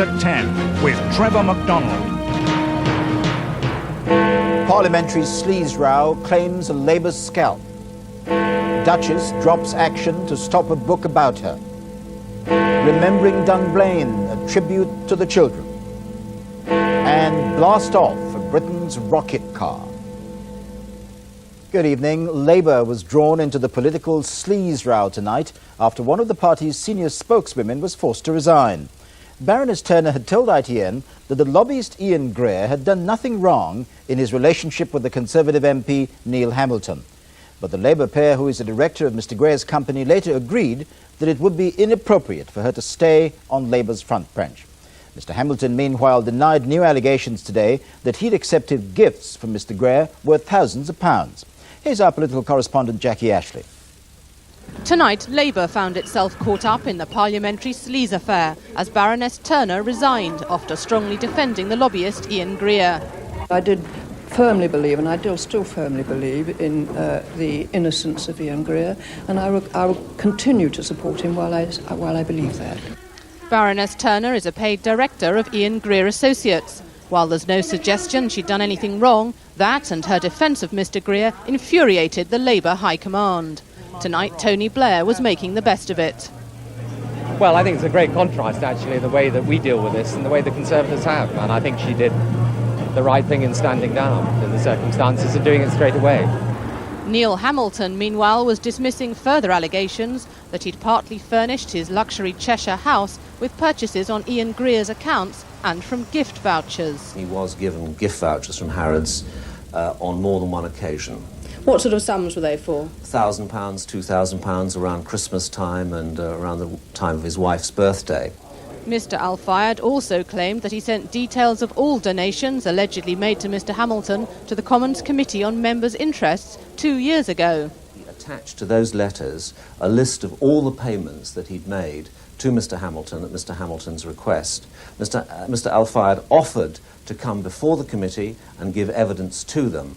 News at 10 with Trevor McDonald. Parliamentary sleaze row claims a Labour scalp. Duchess drops action to stop a book about her. Remembering Dunblane, a tribute to the children. And blast off for Britain's rocket car. Good evening. Labour was drawn into the political sleaze row tonight after one of the party's senior spokeswomen was forced to resign. Baroness Turner had told ITN that the lobbyist Ian Greer had done nothing wrong in his relationship with the Conservative MP Neil Hamilton. But the Labour pair, who is the director of Mr Greer's company, later agreed that it would be inappropriate for her to stay on Labour's front bench. Mr Hamilton, meanwhile, denied new allegations today that he'd accepted gifts from Mr Greer worth thousands of pounds. Here's our political correspondent Jackie Ashley. Tonight, Labour found itself caught up in the parliamentary sleaze affair as Baroness Turner resigned after strongly defending the lobbyist Ian Greer. I did firmly believe, and I do still firmly believe, in the innocence of Ian Greer, and I will continue to support him while I believe that. Baroness Turner is a paid director of Ian Greer Associates. While there's no suggestion she'd done anything wrong, that and her defence of Mr Greer infuriated the Labour High Command. Tonight, Tony Blair was making the best of it. Well, I think it's a great contrast, actually, the way that we deal with this and the way the Conservatives have. And I think she did the right thing in standing down in the circumstances and doing it straight away. Neil Hamilton, meanwhile, was dismissing further allegations that he'd partly furnished his luxury Cheshire house with purchases on Ian Greer's accounts and from gift vouchers. He was given gift vouchers from Harrods on more than one occasion. What sort of sums were they for? £1,000, £2,000 around Christmas time and around the time of his wife's birthday. Mr Al-Fayed also claimed that he sent details of all donations allegedly made to Mr Hamilton to the Commons Committee on Members' Interests 2 years ago. He attached to those letters a list of all the payments that he'd made to Mr Hamilton at Mr Hamilton's request. Mr Al-Fayed offered to come before the committee and give evidence to them.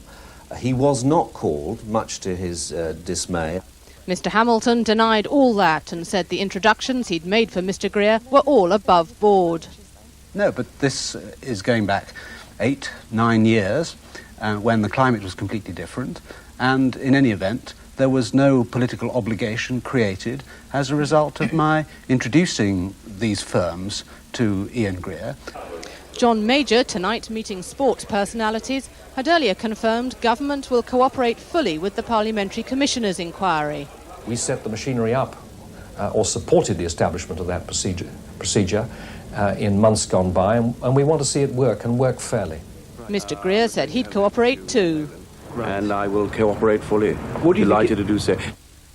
He was not called, much to his dismay. Mr Hamilton denied all that and said the introductions he'd made for Mr Greer were all above board. No, but this is going back 8, 9 years when the climate was completely different, and in any event there was no political obligation created as a result of my introducing these firms to Ian Greer. John Major, tonight meeting sports personalities, had earlier confirmed government will cooperate fully with the Parliamentary Commissioner's inquiry. We set the machinery up, or supported the establishment of that procedure in months gone by, and we want to see it work and work fairly. Mr Greer said he'd cooperate too. And I will cooperate fully. Delighted to do so.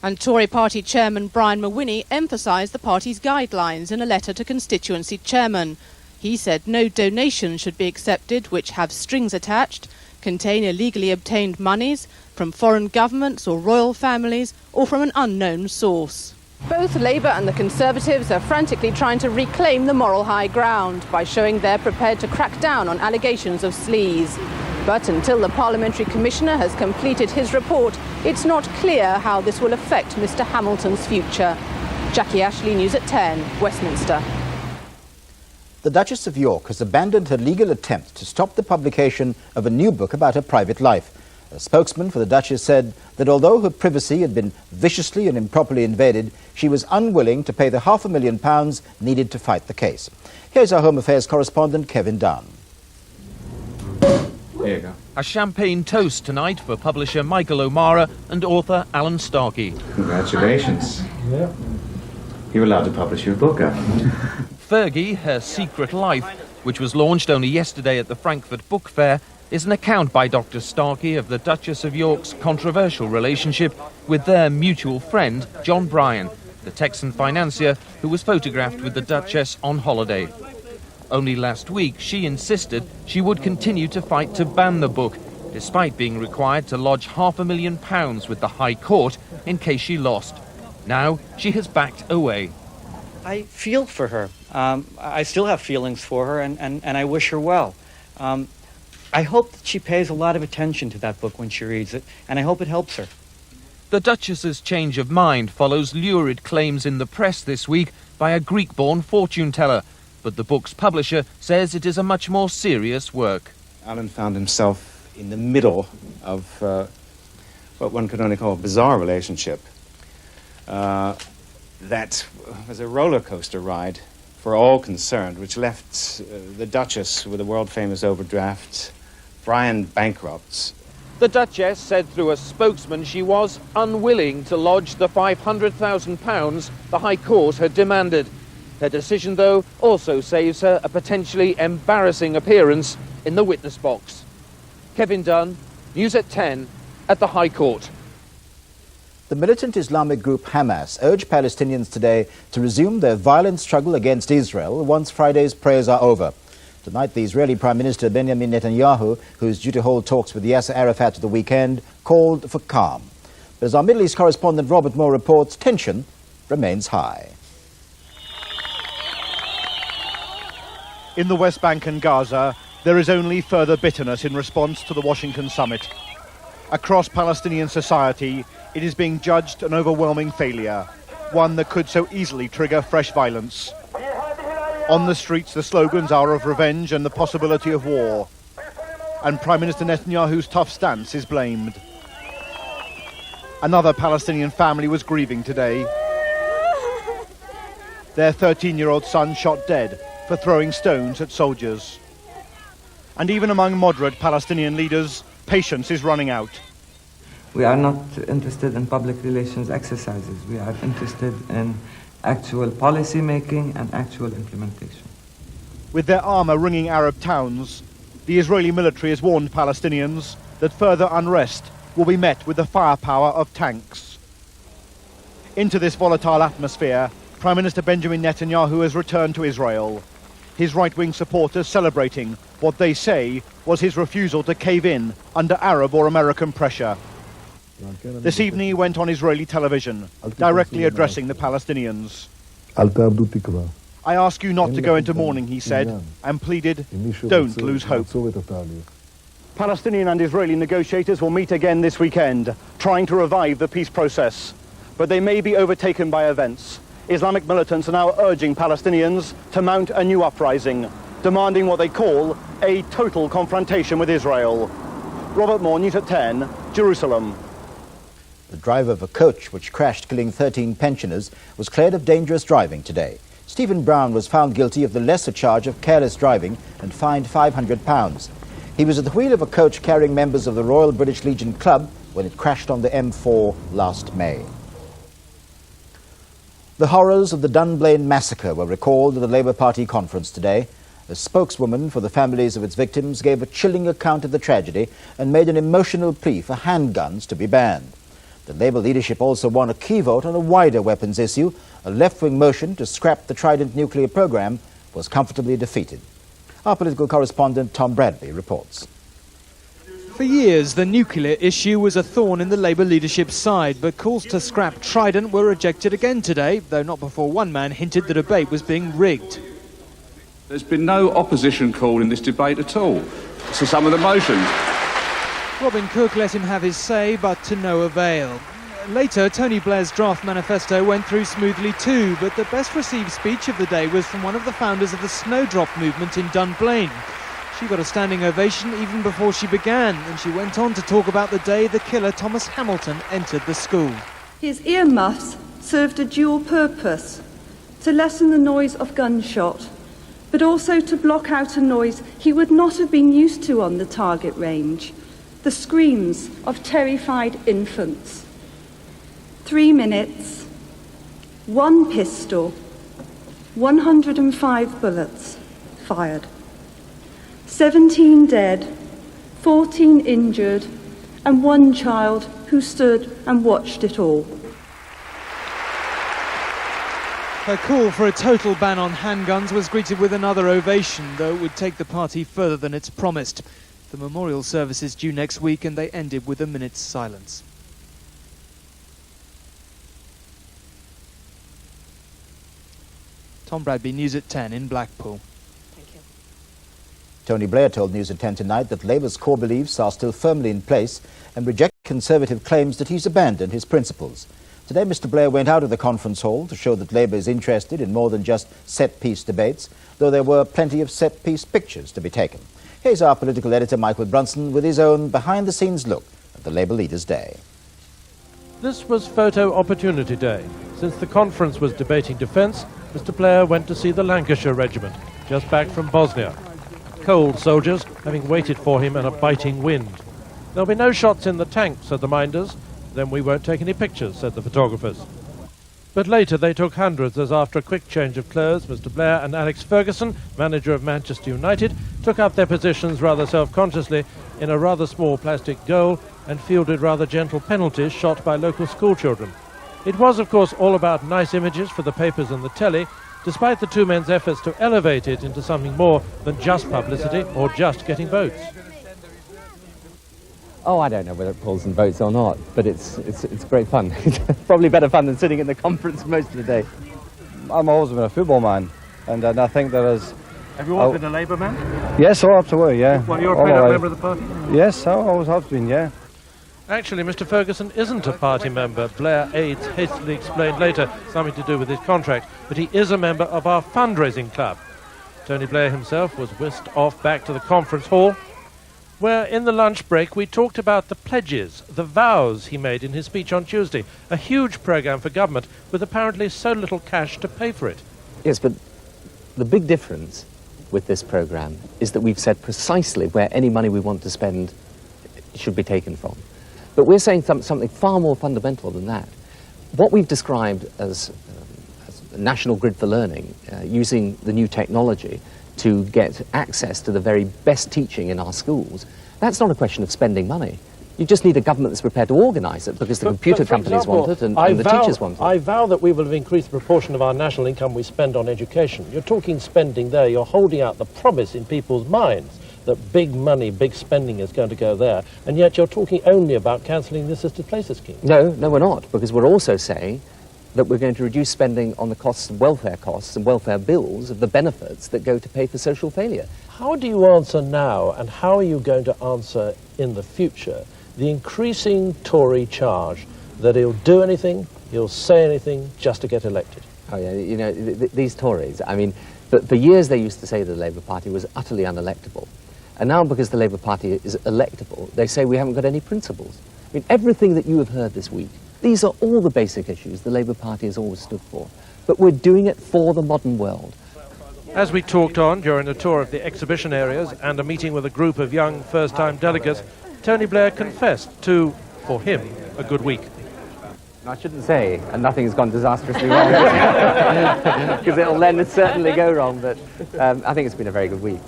And Tory party chairman Brian Mawhinney emphasised the party's guidelines in a letter to constituency chairman. He said no donations should be accepted which have strings attached, contain illegally obtained monies from foreign governments or royal families or from an unknown source. Both Labour and the Conservatives are frantically trying to reclaim the moral high ground by showing they're prepared to crack down on allegations of sleaze. But until the Parliamentary Commissioner has completed his report, it's not clear how this will affect Mr Hamilton's future. Jackie Ashley, News at 10, Westminster. The Duchess of York has abandoned her legal attempt to stop the publication of a new book about her private life. A spokesman for the Duchess said that although her privacy had been viciously and improperly invaded, she was unwilling to pay the £500,000 needed to fight the case. Here's our Home Affairs correspondent, Kevin Dunn. There you go. A champagne toast tonight for publisher Michael O'Mara and author Alan Starkey. Congratulations. Yeah. You're allowed to publish your book, Fergie, Her Secret Life, which was launched only yesterday at the Frankfurt Book Fair, is an account by Dr. Starkey of the Duchess of York's controversial relationship with their mutual friend, John Bryan, the Texan financier who was photographed with the Duchess on holiday. Only last week, she insisted she would continue to fight to ban the book, despite being required to lodge £500,000 with the High Court in case she lost. Now, she has backed away. I feel for her. I still have feelings for her, and I wish her well. I hope that she pays a lot of attention to that book when she reads it, and I hope it helps her. The Duchess's change of mind follows lurid claims in the press this week by a Greek-born fortune teller but the book's publisher says it is a much more serious work. Alan found himself in the middle of what one could only call a bizarre relationship. That was a roller coaster ride for all concerned, which left the Duchess with a world-famous overdraft, Brian bankrupt. The Duchess said through a spokesman she was unwilling to lodge the £500,000 the High Court had demanded. Her decision, though, also saves her a potentially embarrassing appearance in the witness box. Kevin Dunn, News at 10, at the High Court. The militant Islamic group Hamas urged Palestinians today to resume their violent struggle against Israel once Friday's prayers are over. Tonight, the Israeli Prime Minister Benjamin Netanyahu, who is due to hold talks with Yasser Arafat at the weekend, called for calm. But as our Middle East correspondent Robert Moore reports, tension remains high. In the West Bank and Gaza, there is only further bitterness in response to the Washington summit. Across Palestinian society, it is being judged an overwhelming failure, one that could so easily trigger fresh violence. On the streets, the slogans are of revenge and the possibility of war. And Prime Minister Netanyahu's tough stance is blamed. Another Palestinian family was grieving today. Their 13-year-old son shot dead for throwing stones at soldiers. And even among moderate Palestinian leaders, patience is running out. We are not interested in public relations exercises. We are interested in actual policy making and actual implementation. With their armor ringing Arab towns, the Israeli military has warned Palestinians that further unrest will be met with the firepower of tanks. Into this volatile atmosphere, Prime Minister Benjamin Netanyahu has returned to Israel. His right-wing supporters celebrating what they say was his refusal to cave in under Arab or American pressure. This evening he went on Israeli television, directly addressing the Palestinians. I ask you not to go into mourning, he said, and pleaded, don't lose hope. Palestinian and Israeli negotiators will meet again this weekend, trying to revive the peace process. But they may be overtaken by events. Islamic militants are now urging Palestinians to mount a new uprising, demanding what they call a total confrontation with Israel. Robert Moore, News at 10, Jerusalem. The driver of a coach which crashed, killing 13 pensioners, was cleared of dangerous driving today. Stephen Brown was found guilty of the lesser charge of careless driving and fined £500. He was at the wheel of a coach carrying members of the Royal British Legion Club when it crashed on the M4 last May. The horrors of the Dunblane massacre were recalled at the Labour Party conference today. A spokeswoman for the families of its victims gave a chilling account of the tragedy and made an emotional plea for handguns to be banned. The Labour leadership also won a key vote on a wider weapons issue. A left-wing motion to scrap the Trident nuclear programme was comfortably defeated. Our political correspondent Tom Bradley reports. For years, the nuclear issue was a thorn in the Labour leadership's side, but calls to scrap Trident were rejected again today, though not before one man hinted the debate was being rigged. There's been no opposition call in this debate at all to some of the motions. Robin Cook let him have his say, but to no avail. Later, Tony Blair's draft manifesto went through smoothly too, but the best received speech of the day was from one of the founders of the Snowdrop movement in Dunblane. She got a standing ovation even before she began, and she went on to talk about the day the killer Thomas Hamilton entered the school. His earmuffs served a dual purpose: to lessen the noise of gunshot, but also to block out a noise he would not have been used to on the target range: the screams of terrified infants. 3 minutes, 1 pistol, 105 bullets fired. 17 dead, 14 injured, and 1 child who stood and watched it all. Her call for a total ban on handguns was greeted with another ovation, though it would take the party further than it's promised. The memorial service is due next week, and they ended with a minute's silence. Tom Bradby, News at 10 in Blackpool. Tony Blair told News at 10 tonight that Labour's core beliefs are still firmly in place and reject Conservative claims that he's abandoned his principles. Today, Mr. Blair went out of the conference hall to show that Labour is interested in more than just set-piece debates, though there were plenty of set-piece pictures to be taken. Here's our political editor, Michael Brunson, with his own behind-the-scenes look at the Labour Leaders' Day. This was Photo Opportunity Day. Since the conference was debating defence, Mr. Blair went to see the Lancashire Regiment, just back from Bosnia. Cold soldiers, having waited for him in a biting wind. There'll be no shots in the tank, said the minders. Then we won't take any pictures, said the photographers. But later they took hundreds, as after a quick change of clothes, Mr. Blair and Alex Ferguson, manager of Manchester United, took up their positions rather self-consciously in a rather small plastic goal and fielded rather gentle penalties shot by local schoolchildren. It was, of course, all about nice images for the papers and the telly, despite the two men's efforts to elevate it into something more than just publicity or just getting votes. Oh, I don't know whether it pulls in votes or not, but it's great fun. Probably better fun than sitting in the conference most of the day. I've always been a football man, and I think there is... Have you always been a Labour man? Yes, oh, absolutely, yeah. Well, you're a proud member of the party? Yes, I always have been, yeah. Actually, Mr. Ferguson isn't a party member. Blair aides hastily explained later, something to do with his contract, but he is a member of our fundraising club. Tony Blair himself was whisked off back to the conference hall, where in the lunch break we talked about the pledges, the vows he made in his speech on Tuesday, a huge programme for government with apparently so little cash to pay for it. Yes, but the big difference with this programme is that we've said precisely where any money we want to spend should be taken from. But we're saying something far more fundamental than that. What we've described as a national grid for learning, using the new technology to get access to the very best teaching in our schools, that's not a question of spending money. You just need a government that's prepared to organise it, because the computer companies want it and the teachers want it. I vow that we will have increased the proportion of our national income we spend on education. You're talking spending there, you're holding out the promise in people's minds that big money, big spending is going to go there, and yet you're talking only about cancelling the assisted places scheme. No, we're not, because we're also saying that we're going to reduce spending on the costs and welfare bills of the benefits that go to pay for social failure. How do you answer now, and how are you going to answer in the future, the increasing Tory charge that he'll do anything, he'll say anything just to get elected? Oh yeah, you know, these Tories, I mean, for years they used to say the Labour Party was utterly unelectable. And now, because the Labour Party is electable, they say we haven't got any principles. I mean, everything that you have heard this week, these are all the basic issues the Labour Party has always stood for. But we're doing it for the modern world. As we talked on during a tour of the exhibition areas and a meeting with a group of young first-time delegates, Tony Blair confessed to, for him, a good week. I shouldn't say, and nothing has gone disastrously wrong, because it'll then certainly go wrong, but I think it's been a very good week.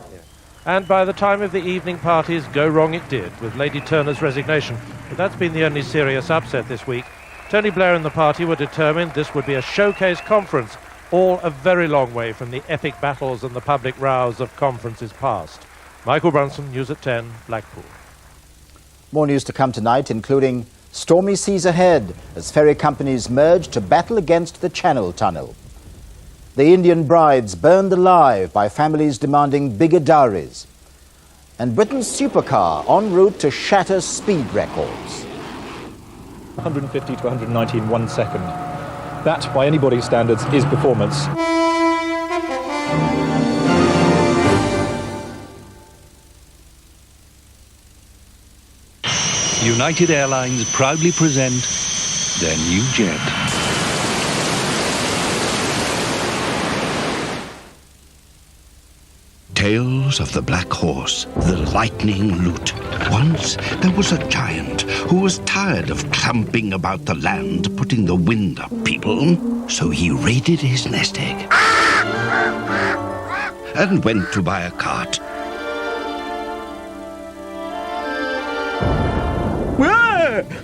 And by the time of the evening parties, go wrong it did, with Lady Turner's resignation. But that's been the only serious upset this week. Tony Blair and the party were determined this would be a showcase conference, all a very long way from the epic battles and the public rows of conferences past. Michael Brunson, News at 10, Blackpool. More news to come tonight, including stormy seas ahead as ferry companies merge to battle against the Channel Tunnel. The Indian brides burned alive by families demanding bigger dowries. And Britain's supercar en route to shatter speed records. 150 to 190 in 1 second. That, by anybody's standards, is performance. United Airlines proudly present their new jet. Tales of the Black Horse, the lightning loot. Once there was a giant who was tired of clumping about the land, putting the wind up people. So he raided his nest egg and went to buy a cart.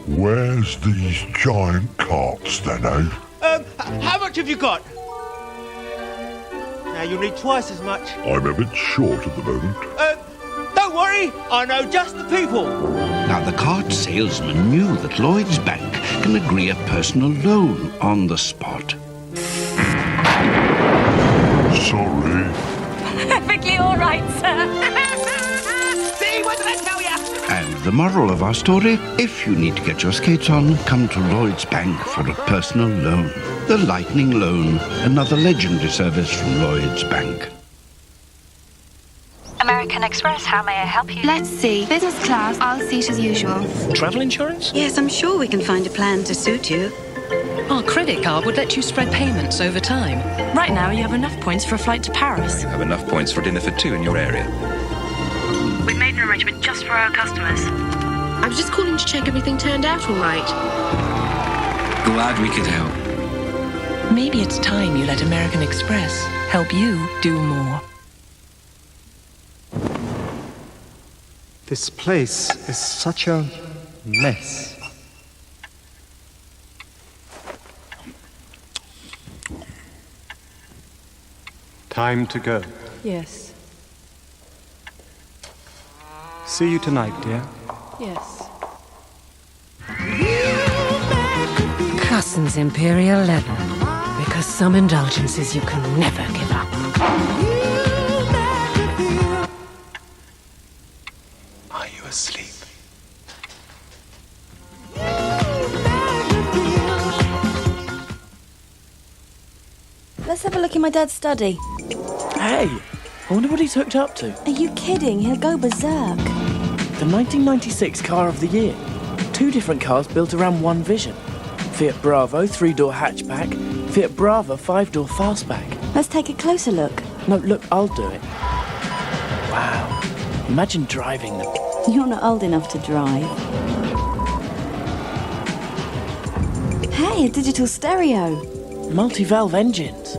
Where's these giant carts then, eh? How much have you got? Now you'll need twice as much. I'm a bit short at the moment. Don't worry, I know just the people. Now the cart salesman knew that Lloyd's Bank can agree a personal loan on the spot. Sorry. Perfectly all right, sir. See, what did I tell you? And the moral of our story, if you need to get your skates on, come to Lloyds Bank for a personal loan. The Lightning Loan, another legendary service from Lloyds Bank. American Express, how may I help you? Let's see. Business class, I'll seat as usual. Travel insurance? Yes, I'm sure we can find a plan to suit you. Our credit card would let you spread payments over time. Right now, you have enough points for a flight to Paris. You have enough points for dinner for two in your area. We've made an arrangement just for our customers. I was just calling to check everything turned out all right. Glad we could help. Maybe it's time you let American Express help you do more. This place is such a mess. Time to go. Yes. See you tonight, dear. Yes. Cusson's Imperial Leather. Because some indulgences you can never give up. Are you asleep? Let's have a look in my dad's study. Hey, I wonder what he's hooked up to. Are you kidding? He'll go berserk. The 1996 Car of the Year. 2 different cars built around one vision. Fiat Bravo 3-door hatchback, Fiat Brava 5-door fastback. Let's take a closer look. No, look, I'll do it. Wow. Imagine driving them. You're not old enough to drive. Hey, a digital stereo. Multi-valve engines.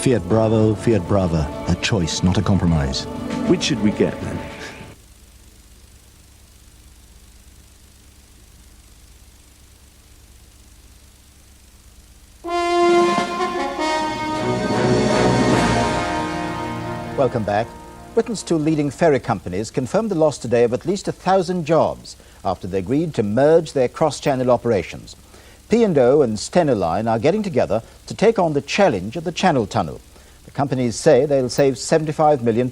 Fiat Bravo, Fiat Brava. A choice, not a compromise. Which should we get then? Welcome back. Britain's 2 leading ferry companies confirmed the loss today of at least 1,000 jobs after they agreed to merge their cross-channel operations. P&O and Stena Line are getting together to take on the challenge of the Channel Tunnel. The companies say they'll save £75 million.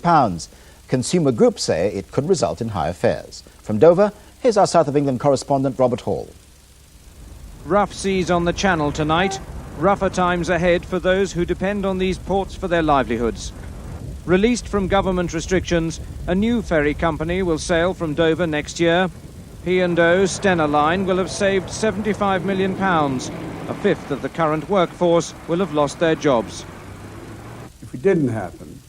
Consumer groups say it could result in higher fares. From Dover, here's our South of England correspondent Robert Hall. Rough seas on the Channel tonight. Rougher times ahead for those who depend on these ports for their livelihoods. Released from government restrictions, a new ferry company will sail from Dover next year. P&O Stena Line will have saved £75 million. A fifth of the current workforce will have lost their jobs. If it didn't happen,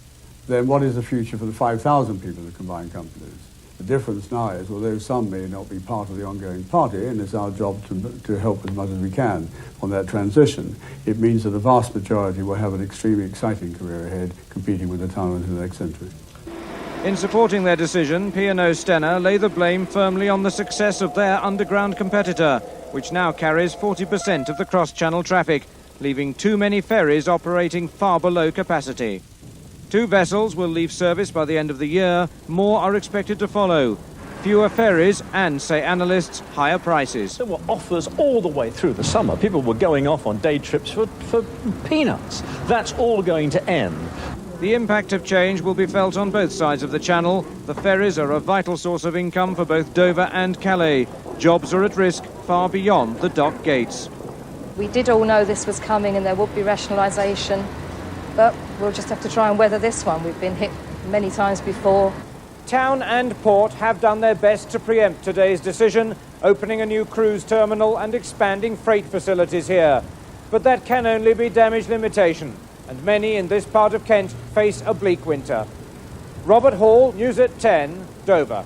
then what is the future for the 5,000 people in the combined companies? The difference now is, although some may not be part of the ongoing party, and it's our job to help as much as we can on that transition, it means that the vast majority will have an extremely exciting career ahead, competing with the town into the next century. In supporting their decision, P&O Stena lay the blame firmly on the success of their underground competitor, which now carries 40% of the cross-channel traffic, leaving too many ferries operating far below capacity. 2 vessels will leave service by the end of the year. More are expected to follow. Fewer ferries and, say analysts, higher prices. There were offers all the way through the summer. People were going off on day trips for peanuts. That's all going to end. The impact of change will be felt on both sides of the Channel. The ferries are a vital source of income for both Dover and Calais. Jobs are at risk far beyond the dock gates. We did all know this was coming and there would be rationalisation, but we'll just have to try and weather this one. We've been hit many times before. Town and port have done their best to preempt today's decision, opening a new cruise terminal and expanding freight facilities here. But that can only be damage limitation, and many in this part of Kent face a bleak winter. Robert Hall, News at 10, Dover.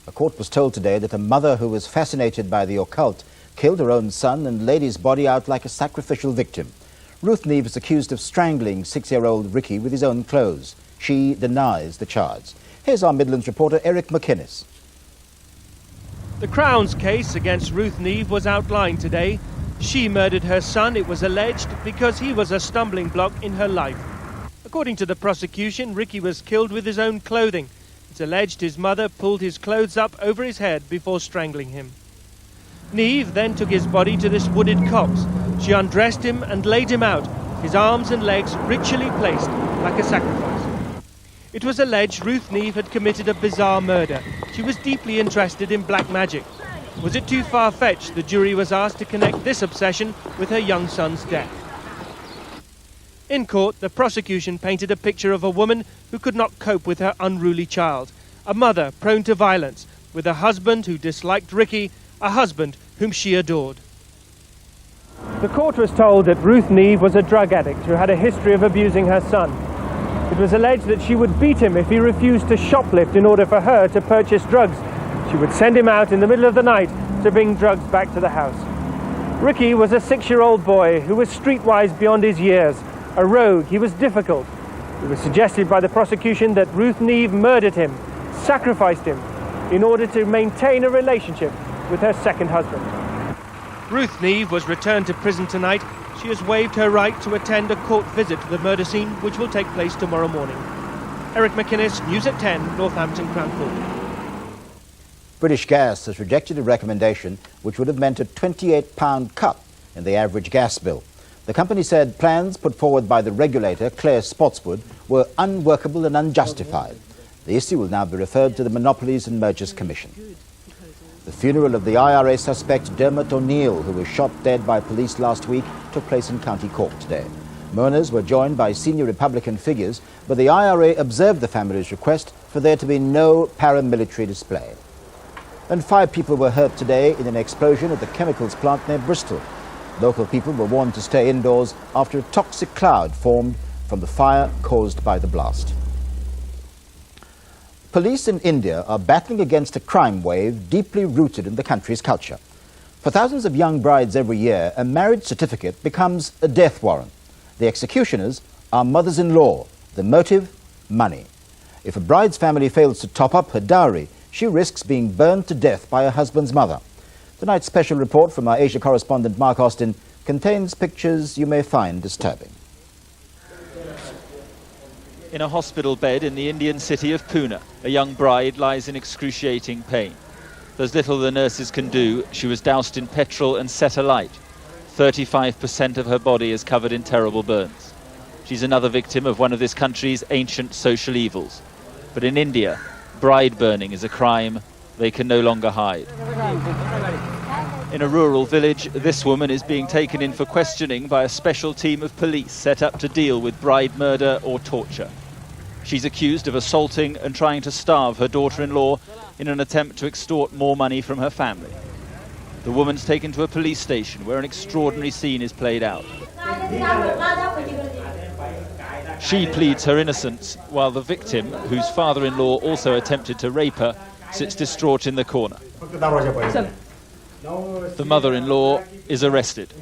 A court was told today that a mother who was fascinated by the occult killed her own son and laid his body out like a sacrificial victim. Ruth Neve is accused of strangling 6-year-old Ricky with his own clothes. She denies the charge. Here's our Midlands reporter Eric McInnes. The Crown's case against Ruth Neve was outlined today. She murdered her son, it was alleged, because he was a stumbling block in her life. According to the prosecution, Ricky was killed with his own clothing. It's alleged his mother pulled his clothes up over his head before strangling him. Neve then took his body to this wooded copse. She undressed him and laid him out, his arms and legs ritually placed like a sacrifice. It was alleged Ruth Neve had committed a bizarre murder. She was deeply interested in black magic. Was it too far-fetched, the jury was asked, to connect this obsession with her young son's death? In court, the prosecution painted a picture of a woman who could not cope with her unruly child, a mother prone to violence, with a husband who disliked Ricky, a husband whom she adored. The court was told that Ruth Neve was a drug addict who had a history of abusing her son. It was alleged that she would beat him if he refused to shoplift in order for her to purchase drugs. She would send him out in the middle of the night to bring drugs back to the house. Ricky was a 6-year-old boy who was streetwise beyond his years, a rogue. He was difficult. It was suggested by the prosecution that Ruth Neve murdered him, sacrificed him, in order to maintain a relationship with her second husband. Ruth Neve was returned to prison tonight. She has waived her right to attend a court visit to the murder scene, which will take place tomorrow morning. Eric McInnes, News at 10, Northampton Crown Court. British Gas has rejected a recommendation which would have meant a £28 cut in the average gas bill. The company said plans put forward by the regulator, Claire Spotswood, were unworkable and unjustified. The issue will now be referred to the Monopolies and Mergers Commission. The funeral of the IRA suspect Dermot O'Neill, who was shot dead by police last week, took place in County Cork today. Mourners were joined by senior Republican figures, but the IRA observed the family's request for there to be no paramilitary display. And 5 people were hurt today in an explosion at the chemicals plant near Bristol. Local people were warned to stay indoors after a toxic cloud formed from the fire caused by the blast. Police in India are battling against a crime wave deeply rooted in the country's culture. For thousands of young brides every year, a marriage certificate becomes a death warrant. The executioners are mothers-in-law. The motive? Money. If a bride's family fails to top up her dowry, she risks being burned to death by her husband's mother. Tonight's special report from our Asia correspondent Mark Austin contains pictures you may find disturbing. In a hospital bed in the Indian city of Pune, a young bride lies in excruciating pain. There's little the nurses can do. She was doused in petrol and set alight. 35% of her body is covered in terrible burns. She's another victim of one of this country's ancient social evils. But in India, bride burning is a crime they can no longer hide. In a rural village, this woman is being taken in for questioning by a special team of police set up to deal with bride murder or torture. She's accused of assaulting and trying to starve her daughter-in-law in an attempt to extort more money from her family. The woman's taken to a police station where an extraordinary scene is played out. She pleads her innocence, while the victim, whose father-in-law also attempted to rape her, sits distraught in the corner. The mother-in-law is arrested.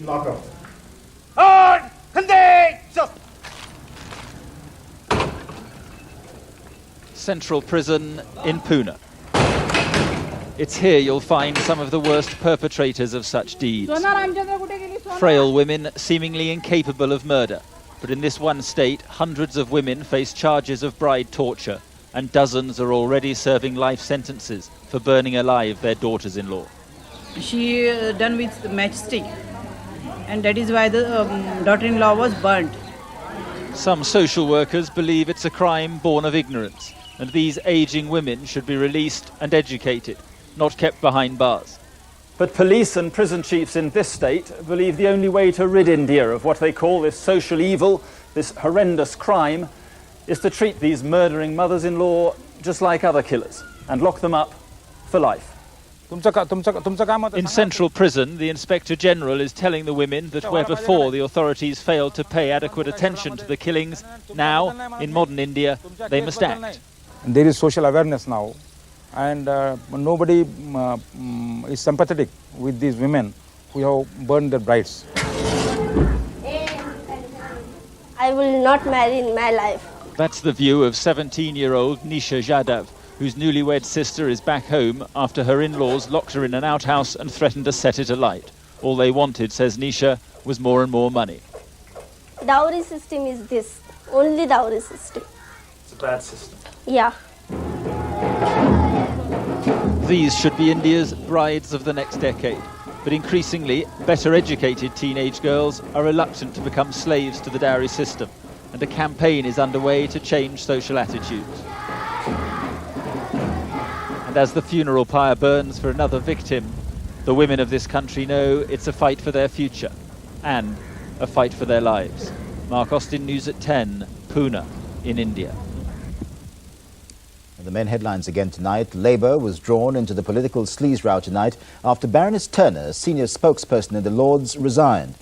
Central Prison in Pune. It's here you'll find some of the worst perpetrators of such deeds. Frail women seemingly incapable of murder. But in this one state, hundreds of women face charges of bride torture, and dozens are already serving life sentences for burning alive their daughters-in-law. She done with matchstick, and that is why the daughter-in-law was burnt. Some social workers believe it's a crime born of ignorance, and these aging women should be released and educated, not kept behind bars. But police and prison chiefs in this state believe the only way to rid India of what they call this social evil, this horrendous crime, is to treat these murdering mothers-in-law just like other killers and lock them up for life. In Central Prison, the Inspector General is telling the women that where before the authorities failed to pay adequate attention to the killings, now, in modern India, they must act. There is social awareness now, and nobody is sympathetic with these women who have burned their brides. I will not marry in my life. That's the view of 17-year-old Nisha Jadhav, whose newlywed sister is back home after her in-laws locked her in an outhouse and threatened to set it alight. All they wanted, says Nisha, was more and more money. Dowry system is this, only dowry system. It's a bad system. Yeah. These should be India's brides of the next decade. But increasingly, better educated teenage girls are reluctant to become slaves to the dowry system. and a campaign is underway to change social attitudes. And as the funeral pyre burns for another victim, the women of this country know it's a fight for their future and a fight for their lives. Mark Austin, News at 10, Pune in India. The main headlines again tonight. Labour was drawn into the political sleaze row tonight after Baroness Turner, senior spokesperson in the Lords, resigned.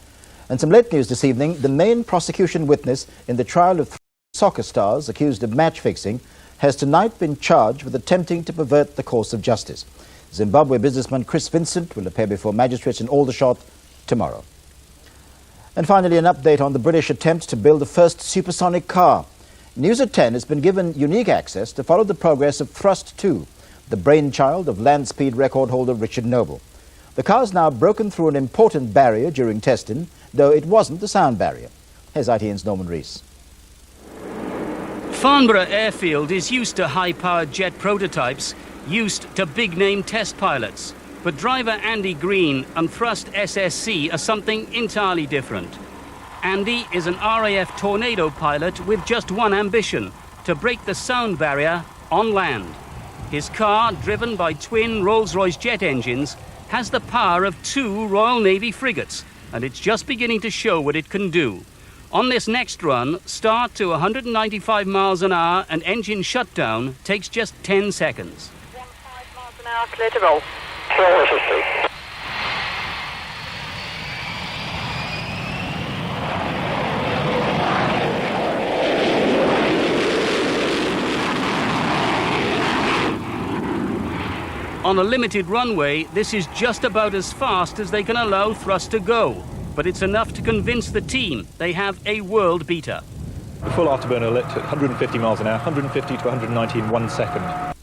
And some late news this evening, the main prosecution witness in the trial of 3 soccer stars accused of match fixing has tonight been charged with attempting to pervert the course of justice. Zimbabwe businessman Chris Vincent will appear before magistrates in Aldershot tomorrow. And finally, an update on the British attempt to build the first supersonic car. News at 10 has been given unique access to follow the progress of Thrust 2, the brainchild of land speed record holder Richard Noble. The car's now broken through an important barrier during testing, though it wasn't the sound barrier. Here's ITN's Norman Rees. Farnborough Airfield is used to high-powered jet prototypes, used to big-name test pilots. But driver Andy Green and Thrust SSC are something entirely different. Andy is an RAF Tornado pilot with just one ambition: to break the sound barrier on land. His car, driven by twin Rolls-Royce jet engines, has the power of 2 Royal Navy frigates, and it's just beginning to show what it can do. On this next run, start to 195 miles an hour and engine shutdown takes just 10 seconds. 15 miles an hour, clear to roll. On a limited runway, this is just about as fast as they can allow Thrust to go. But it's enough to convince the team they have a world beater. The full afterburner lit at 150 miles an hour, 150 to 190 in 1 second.